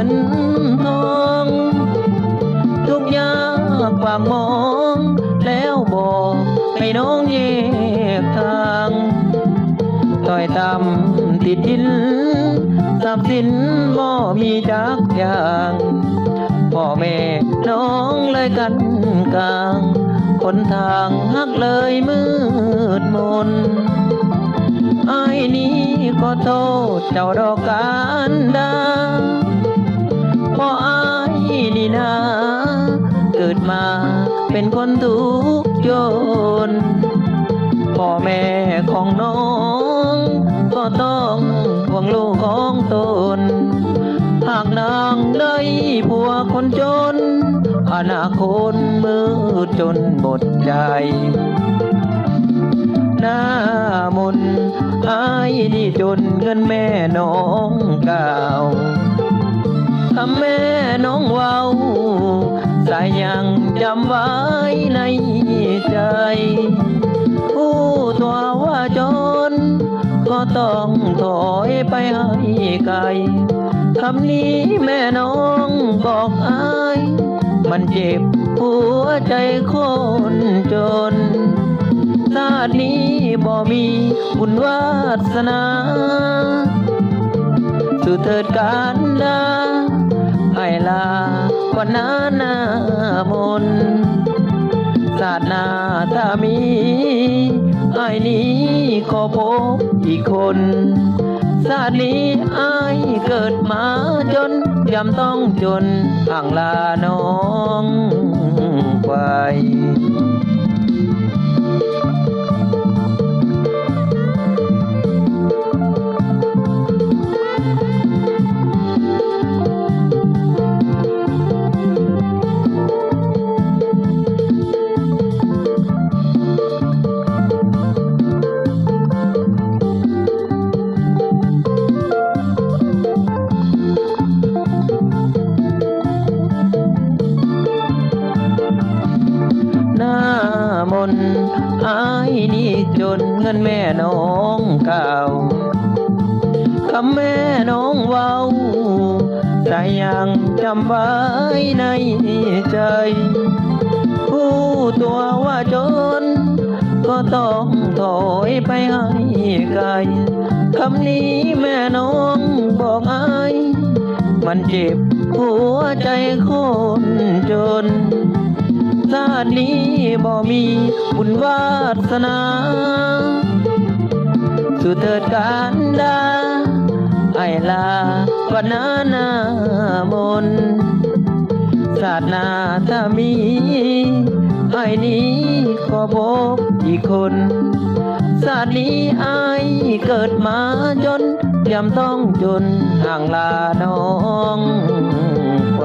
นทองทุกยากปากมองแล้วบอกให้น้องแยกทางต่อยต่ำติดดินทรัพย์สินบ่มีจักอย่างพ่อแม่น้องเลยกันกลางคนทางหักเลยมืดมนไอ้นี้ก็โทษเจ้าดอกกันดาเพราะไอ้นี่นะเกิดมาเป็นคนทุกข์ยนพ่อแม่ของน้องก็ต้องห่วงลูกของตนหากนางได้ผัวคนจนอนาคตมืดจนหมดใจหน้ามนไอ้นี่จนเงินแม่น้องเก่าทำแม่น้องเว้าสายยังจำไว้ในใจผู้ตัวว่าจนก็ต้องถอยไปให้ไกลคำนี้แม่น้องบอกอ้ายมันเจ็บหัวใจคนจนชาตินี้บ่มีบุญวาสนาสู่เถิดการดาให้ลาวันหน้ามนศาสนาถ้ามีไอ้นี้ขอพบอีกคนชาตินี้ไอ้เกิดมาจนยำต้องจนห่างลาน้องไปมนไอ้นี่จนเงินแม่น้องเก่าคำแม่น้องเว้าใจยังจำไว้ในใจผู้ตัวว่าจนก็ต้องถอยไปให้ไกลคำนี้แม่น้องบอกไอ้มันเจ็บหัวใจคนจนชาตินี้บ่มีบุญวาสนาสู่เถิดการดาไอ้ลาวันหน้ามนศาสนาถ้ามีไอ้นี้ขอพบอีกคนชาตินี้ไอ้เกิดมาจนยำต้องจนห่างลาน้องไป